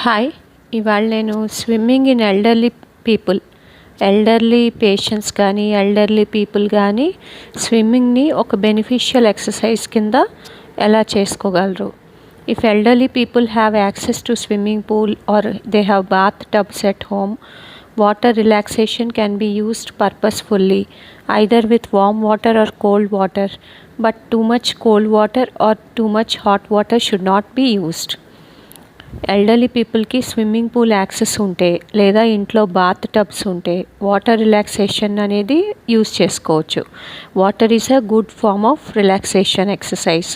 Hi! ఇవాళ నేను swimming in elderly patients కానీ, ఎల్డర్లీ పీపుల్ కానీ స్విమ్మింగ్‌ని ఒక బెనిఫిషియల్ ఎక్సర్సైజ్ కింద ఎలా చేసుకోగలరు. If elderly people have access to swimming pool or they have bathtubs at home, water relaxation can be used purposefully, either with warm water or cold water, but too much cold water or too much hot water should not be used. Elderly పీపుల్కి swimming pool access ఉంటే లేదా ఇంట్లో bathtubs ఉంటే water relaxation అనేది use చేసుకోవచ్చు. Water is a good form of relaxation exercise.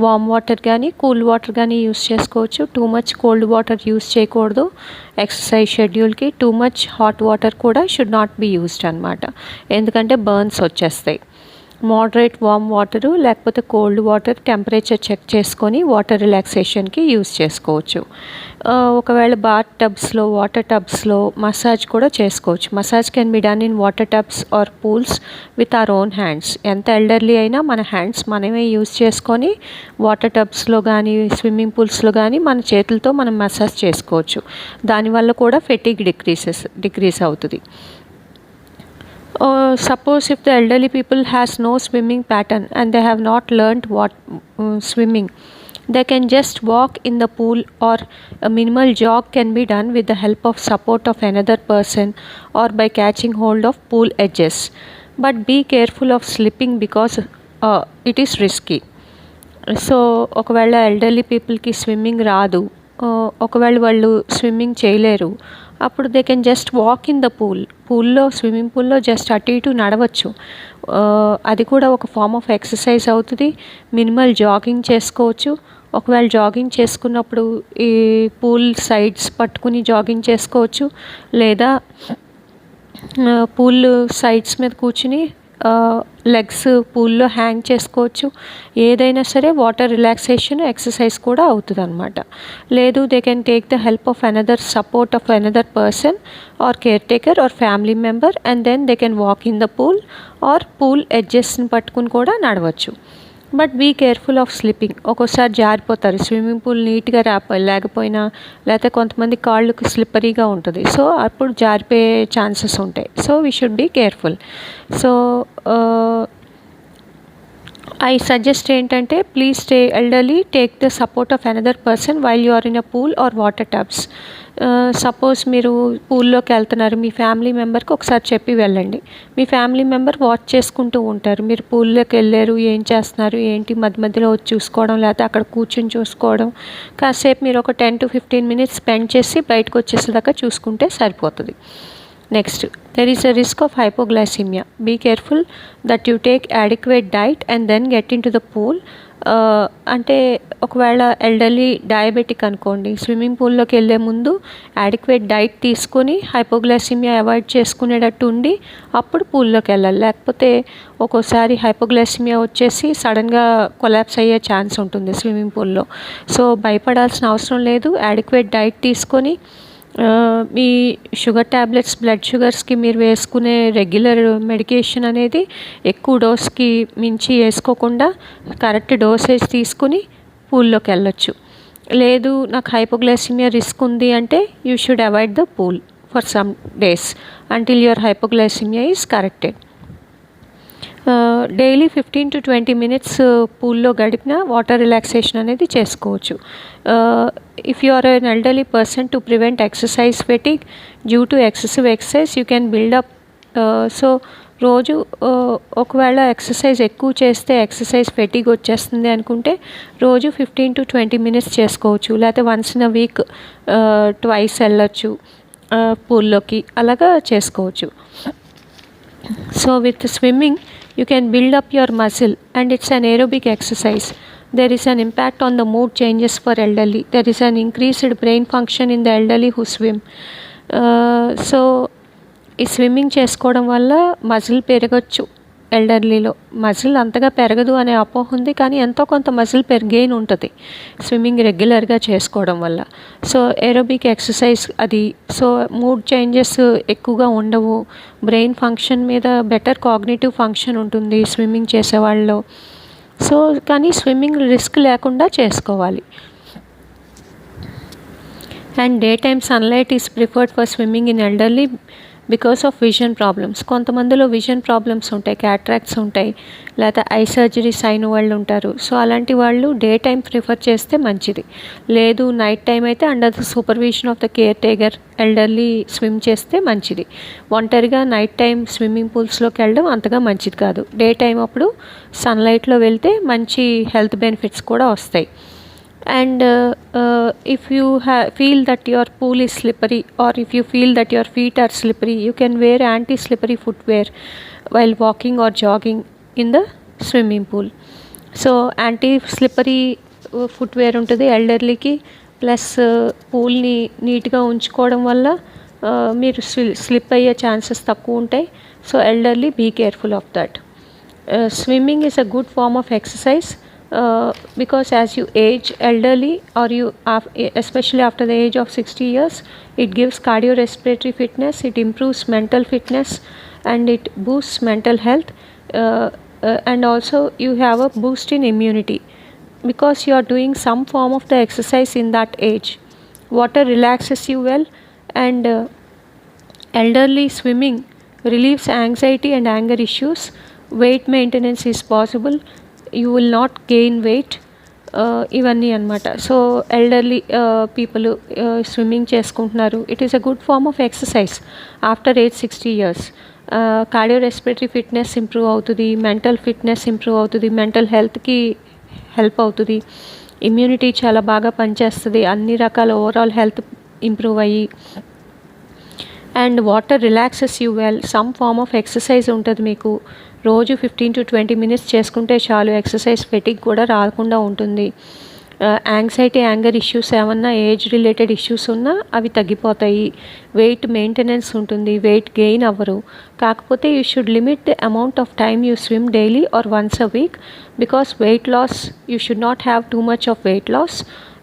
Warm water కానీ cool water కానీ use చేసుకోవచ్చు. Too much cold water use చేయకూడదు. ఎక్సర్సైజ్ షెడ్యూల్కి టూ మచ్ హాట్ వాటర్ కూడా షుడ్ నాట్ బి యూస్డ్ అనమాట. ఎందుకంటే బర్న్స్ వచ్చేస్తాయి. మోడరేట్ వామ్ వాటరు లేకపోతే కోల్డ్ వాటర్ టెంపరేచర్ చెక్ చేసుకొని వాటర్ రిలాక్సేషన్కి యూస్ చేసుకోవచ్చు. ఒకవేళ వాటర్ టబ్స్లో మసాజ్ కూడా చేసుకోవచ్చు. Massage can be done in water tubs or pools with our own hands. ఎంత ఎల్డర్లీ అయినా మన హ్యాండ్స్ మనమే యూస్ చేసుకొని వాటర్ టబ్స్లో కానీ స్విమ్మింగ్ పూల్స్లో కానీ మన చేతులతో మనం మసాజ్ చేసుకోవచ్చు. దానివల్ల కూడా ఫెటిగ్ డిక్రీస్ అవుతుంది. Suppose if the elderly people has no swimming pattern and they have not learnt swimming, they can just walk in the pool, or a minimal jog can be done with the help of support of another person or by catching hold of pool edges. But be careful of slipping because it is risky. So ఒకవేళ elderly పీపుల్కి swimming రాదు, ఒకవేళ వాళ్ళు swimming చేయలేరు, అప్పుడు they can just walk in the swimming పూల్లో just అటు ఇటు నడవచ్చు. అది కూడా ఒక ఫార్మ్ ఆఫ్ ఎక్సర్సైజ్ అవుతుంది. మినిమల్ జాగింగ్ చేసుకోవచ్చు. ఒకవేళ జాగింగ్ చేసుకున్నప్పుడు ఈ పూల్ సైడ్స్ పట్టుకుని జాగింగ్ చేసుకోవచ్చు, లేదా పూల్ సైడ్స్ మీద కూర్చుని లెగ్స్ పూల్లో హ్యాంగ్ చేసుకోవచ్చు. ఏదైనా సరే వాటర్ రిలాక్సేషన్ ఎక్సర్సైజ్ కూడా అవుతుంది అనమాట. లేదు, they can take the help of support of another person or caretaker or family member and then they can walk in the pool or pool ఎడ్జెస్ని పట్టుకుని కూడా నడవచ్చు. But be careful of slipping. ఒక్కోసారి జారిపోతారు. Swimming pool నీట్గా లేకపోయినా, లేకపోతే కొంతమంది కాళ్ళకి స్లిప్పరీగా ఉంటుంది. సో అప్పుడు జారిపోయే ఛాన్సెస్ ఉంటాయి. So we should be careful. So I suggest ఏంటంటే, please stay elderly, take the support of another person while you are in a pool or water tubs. Suppose మీరు పూల్లోకి వెళ్తున్నారు, మీ ఫ్యామిలీ మెంబర్కి ఒకసారి చెప్పి వెళ్ళండి. మీ ఫ్యామిలీ మెంబర్ వాచ్ చేసుకుంటూ ఉంటారు. మీరు పూల్లోకి వెళ్ళారు, ఏం చేస్తున్నారు ఏంటి, మధ్యలో వచ్చి చూసుకోవడం, లేకపోతే అక్కడ కూర్చొని చూసుకోవడం. కాసేపు మీరు ఒక 10 to 15 minutes స్పెండ్ చేసి బయటకు వచ్చేసేదాకా చూసుకుంటే సరిపోతుంది. Next, there is a risk of hypoglycemia. Be careful that you take adequate diet and then get into the pool. అంటే ఒకవేళ ఎల్డర్లీ డయాబెటిక్ అనుకోండి, స్విమ్మింగ్ పూల్లోకి వెళ్ళే ముందు యాడిక్వేట్ డైట్ తీసుకొని హైపోగ్లైసిమియా అవాయిడ్ చేసుకునేటట్టు ఉండి అప్పుడు పూల్లోకి వెళ్ళాలి. లేకపోతే ఒక్కోసారి హైపోగ్లైసిమియా వచ్చేసి సడన్గా కొలాప్స్ అయ్యే ఛాన్స్ ఉంటుంది స్విమ్మింగ్ పూల్లో. సో భయపడాల్సిన అవసరం లేదు. యాడిక్వేట్ డైట్ తీసుకొని మీ షుగర్ ట్యాబ్లెట్స్, బ్లడ్ షుగర్స్కి మీరు వేసుకునే రెగ్యులర్ మెడికేషన్ అనేది ఎక్కువ డోస్కి మించి వేసుకోకుండా కరెక్ట్ డోసేజ్ తీసుకుని పూల్లోకి వెళ్ళొచ్చు. లేదు, నాకు హైపోగ్లైసిమియా రిస్క్ ఉంది అంటే you should avoid the pool for some days until your hypoglycaemia is corrected. Daily 15 to 20 minutes పూల్లో గడిపిన వాటర్ రిలాక్సేషన్ అనేది చేసుకోవచ్చు. If you are an elderly person, to prevent exercise fatigue due to excessive exercise you can build up. So రోజు ఒకవేళ exercise ఎక్కువ చేస్తే exercise fatigue వచ్చేస్తుంది అనుకుంటే రోజు 15 to 20 minutes చేసుకోవచ్చు. లేకపోతే once in a week twice వెళ్ళొచ్చు పూల్లోకి, అలాగా చేసుకోవచ్చు. So with swimming you can build up your muscle and it's an aerobic exercise. There is an impact on the mood changes for elderly. There is an increased brain function in the elderly who swim. So ఈ swimming చేసుకోవడం వల్ల muscle పెరగచ్చు. ఎల్డర్లీలో muscle అంతగా పెరగదు అనే అపోహ ఉంది, కానీ ఎంతో కొంత మజిల్ గెయిన్ ఉంటుంది స్విమ్మింగ్ రెగ్యులర్గా చేసుకోవడం వల్ల. సో ఏరోబిక్ ఎక్సర్సైజ్ అది. సో మూడ్ చేంజెస్ ఎక్కువగా ఉండవు. బ్రెయిన్ ఫంక్షన్ మీద బెటర్ కాగ్నిటివ్ ఫంక్షన్ ఉంటుంది స్విమ్మింగ్ చేసేవాళ్ళలో. సో కానీ స్విమ్మింగ్ రిస్క్ లేకుండా చేసుకోవాలి. And day time sunlight is preferred for swimming in elderly because of vision problems. కొంతమందిలో విజన్ ప్రాబ్లమ్స్ ఉంటాయి, క్యాట్రాక్ట్స్ ఉంటాయి, లేదా ఐ సర్జరీస్ అయిన వాళ్ళు ఉంటారు. సో అలాంటి వాళ్ళు డే టైం ప్రిఫర్ చేస్తే మంచిది. లేదు నైట్ టైం అయితే under the supervision of the care taker elderly swim చేస్తే మంచిది. ఒంటరిగా నైట్ టైం స్విమ్మింగ్ పూల్స్లోకి వెళ్ళడం అంతగా మంచిది కాదు. డే టైం అప్పుడు సన్లైట్లో వెళ్తే మంచి హెల్త్ బెనిఫిట్స్ కూడా వస్తాయి. And if you feel that your pool is slippery, or if you feel that your feet are slippery, you can wear anti-slippery footwear while walking or jogging in the swimming pool. So anti-slippery footwear ఉంటుంది ఎల్డర్లీకి. Plus పూల్ని నీట్గా ఉంచుకోవడం వల్ల మీరు slip అయ్యే chances తక్కువ ఉంటాయి. So elderly be careful of that. Swimming is a good form of exercise because as you age elderly, or you especially after the age of 60 years, it gives cardiorespiratory fitness, it improves mental fitness, and it boosts mental health, and also you have a boost in immunity because you are doing some form of the exercise in that age. Water relaxes you well, and elderly swimming relieves anxiety and anger issues. Weight maintenance is possible, you will not gain weight. ఇవన్నీ అనమాట. So elderly people swimming చేసుకుంటున్నారు. It is a good form of exercise after age 60 years. Cardiorespiratory fitness improve అవుతుంది, mental fitness improve అవుతుంది, mental హెల్త్కి help అవుతుంది, immunity చాలా బాగా పనిచేస్తుంది, అన్ని రకాల ఓవరాల్ హెల్త్ ఇంప్రూవ్ అయ్యి. And water relaxes you well. Some form of exercise ఉంటుంది మీకు. రోజు 15 to 20 minutes చేసుకుంటే చాలు. ఎక్సర్సైజ్ ఫెటిగ్ కూడా రాకుండా ఉంటుంది. యాంగ్జైటీ, యాంగర్ ఇష్యూస్ ఏమన్నా ఏజ్ రిలేటెడ్ ఇష్యూస్ ఉన్నా అవి తగ్గిపోతాయి. వెయిట్ మెయింటెనెన్స్ ఉంటుంది, వెయిట్ గెయిన్ అవ్వరు. కాకపోతే you should limit the amount of time you swim daily or once a week, because weight loss you should not have too much of weight loss.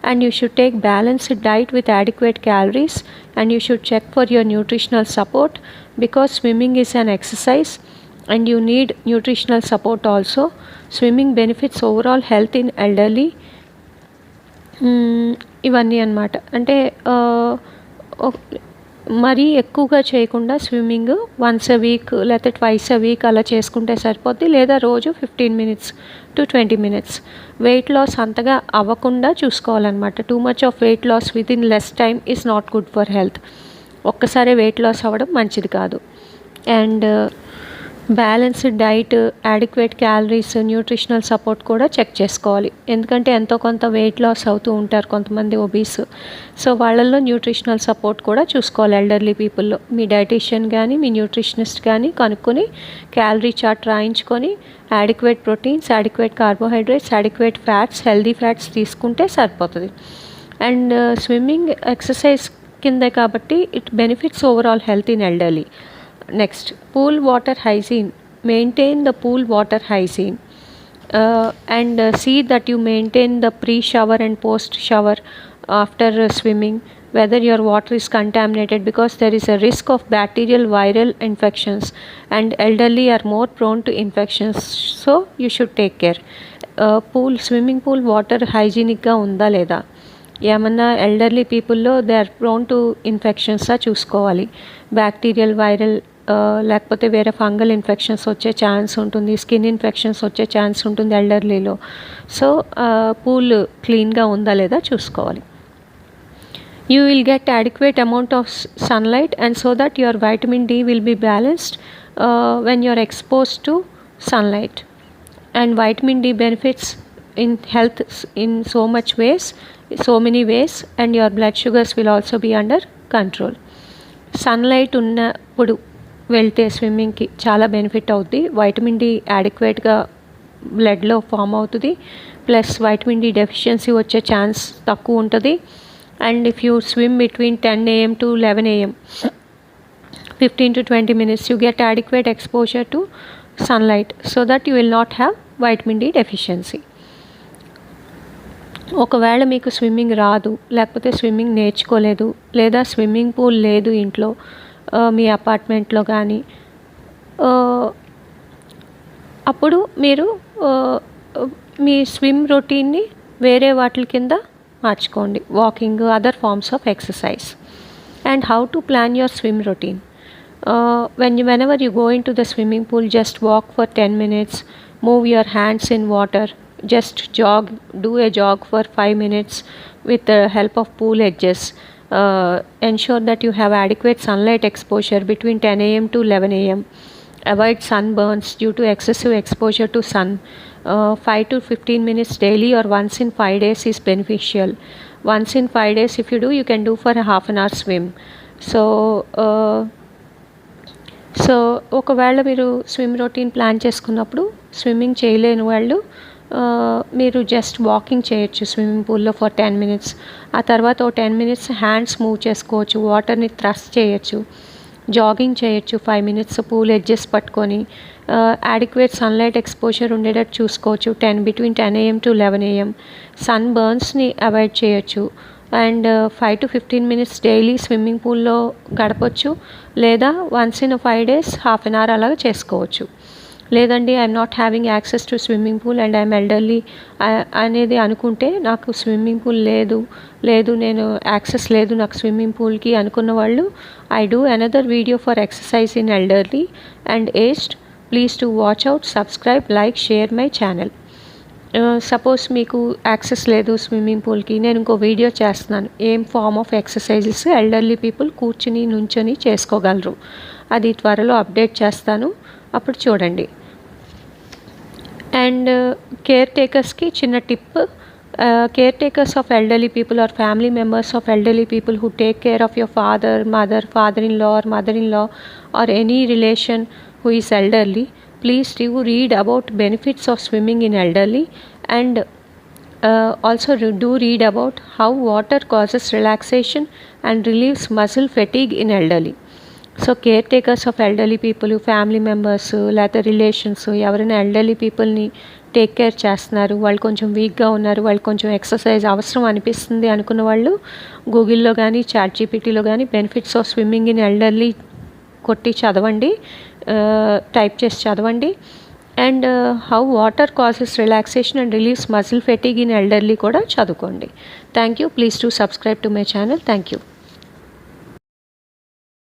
And you should take balanced diet with adequate calories, and you should check for your nutritional support because swimming is an exercise and you need nutritional support also. Swimming benefits overall health in elderly. ఇవన్నీ అన్నమాట. అంటే మరీ ఎక్కువగా చేయకుండా swimming once a week లేకపోతే twice అ week అలా చేసుకుంటే సరిపోద్ది, లేదా రోజు 15 minutes to 20 minutes. Weight loss అంతగా అవ్వకుండా చూసుకోవాలన్నమాట. Too much of weight loss within less time is not good for health. ఒక్కసారి వెయిట్ లాస్ అవ్వడం మంచిది కాదు. And balanced diet, adequate calories, nutritional support కూడా చెక్ చేసుకోవాలి. ఎందుకంటే ఎంతో కొంత వెయిట్ లాస్ అవుతూ ఉంటారు కొంతమంది ఒబీస్. సో వాళ్ళల్లో న్యూట్రిషనల్ సపోర్ట్ కూడా చూసుకోవాలి ఎల్డర్లీ పీపుల్లో. మీ డైటీషియన్ కానీ మీ న్యూట్రిషనిస్ట్ కానీ కనుక్కొని క్యాలరీ చార్ట్ రాయించుకొని adequate proteins, adequate carbohydrates, adequate fats, healthy fats తీసుకుంటే సరిపోతుంది. అండ్ స్విమ్మింగ్ ఎక్సర్సైజ్ కిందే కాబట్టి it benefits overall health in elderly. Next, pool water hygiene. Maintain the pool water hygiene, and see that you maintain the pre-shower and post-shower after swimming, whether your water is contaminated, because there is a risk of bacterial viral infections, and elderly are more prone to infections, so you should take care. Swimming pool water hygienic ga unda leda, ఏమన్నా elderly పీపుల్లో they are prone to ఇన్ఫెక్షన్సా చూసుకోవాలి. Bacterial, viral లేకపోతే వేరే fungal infections వచ్చే chance ఉంటుంది, skin infections వచ్చే chance ఉంటుంది ఎల్డర్లీలో. సో పూల్ క్లీన్గా ఉందా లేదా చూసుకోవాలి. You will get adequate amount of sunlight, and so that your vitamin D will be balanced when you are exposed to sunlight. And vitamin D benefits in health in so many ways, and your blood sugars will also be under control. Sunlight ఉన్నప్పుడు వెళ్తే స్విమ్మింగ్కి చాలా benefit అవుతుంది. Vitamin D అడిక్వేట్గా బ్లడ్లో form అవుతుంది, plus vitamin D deficiency వచ్చే chance తక్కువ ఉంటుంది. And if you swim between 10 AM to 11 AM 15 to 20 minutes, you get adequate exposure to sunlight so that you will not have vitamin D deficiency. ఒకవేళ మీకు swimming రాదు, లేకపోతే swimming నేర్చుకోలేదు, లేదా swimming pool లేదు ఇంట్లో మీ అపార్ట్మెంట్లో కానీ, అప్పుడు మీరు మీ స్విమ్ రొటీన్ని వేరే వాటి కింద మార్చుకోండి. Walking, other forms of exercise. And how to plan your swim routine. Whenever you go into the swimming pool, just walk for 10 minutes, move your hands in water, just jog, do a jog for 5 minutes with the help of pool edges. Ensure that you have adequate sunlight exposure between 10 a.m. to 11 a.m. Avoid sunburns due to excessive exposure to sun. 5 to 15 minutes daily or once in 5 days is beneficial. Once in 5 days if you do, you can do for a half an hour swim. So ఒకవేళ మీరు swim routine plan చేసుకున్నప్పుడు swimming చేయలేని వాళ్ళు మీరు just walking చేయొచ్చు swimming పూల్లో for 10 minutes. ఆ తర్వాత ఓ 10 minutes హ్యాండ్స్ మూవ్ చేసుకోవచ్చు, వాటర్ని థ్రస్ట్ చేయొచ్చు, జాగింగ్ చేయొచ్చు 5 minutes పూల్ ఎడ్జెస్ పట్టుకొని. adequate సన్లైట్ ఎక్స్పోజర్ ఉండేటట్టు చూసుకోవచ్చు, between 10 a.m. to 11 a.m. సన్ బర్న్స్ని అవాయిడ్ చేయొచ్చు. And 5 to 15 minutes daily swimming పూల్లో గడపచ్చు, లేదా once in 5 days half an hour అలాగా చేసుకోవచ్చు. లేదండి I'm not having access to swimming pool and I'm elderly అనేది అనుకుంటే, నాకు స్విమ్మింగ్ పూల్ లేదు నేను యాక్సెస్ లేదు నాకు స్విమ్మింగ్ పూల్కి అనుకున్న వాళ్ళు, I do another video for exercise in elderly and aged. Please to watch out, subscribe, like, share my channel. Suppose మీకు యాక్సెస్ లేదు స్విమ్మింగ్ పూల్కి, నేను ఇంకో వీడియో చేస్తున్నాను ఏం form of exercises elderly people కూర్చుని నుంచొని చేసుకోగలరు, అది త్వరలో అప్డేట్ చేస్తాను, అప్పుడు చూడండి. అండ్ కేర్ టేకర్స్కి చిన్న tip. caretakers of elderly people or family members of elderly people who take care of your father, mother, father-in-law or mother-in-law or any relation who is elderly, please do read about benefits of swimming in elderly, and also do read about how water causes relaxation and relieves muscle fatigue in elderly. So caretakers of elderly people, family members లేకపోతే relations ఎవరైనా elderly పీపుల్ని take care చేస్తున్నారు, వాళ్ళు కొంచెం వీక్గా ఉన్నారు, వాళ్ళు కొంచెం ఎక్సర్సైజ్ అవసరం అనిపిస్తుంది అనుకున్న వాళ్ళు గూగుల్లో కానీ చాట్‌జీపీటీలో కానీ benefits of swimming in elderly కొట్టి చదవండి, టైప్ చేసి చదవండి. And how water causes relaxation and relieves muscle fatigue in elderly కూడా చదువుకోండి. Thank you. Please to subscribe to my channel. Thank you.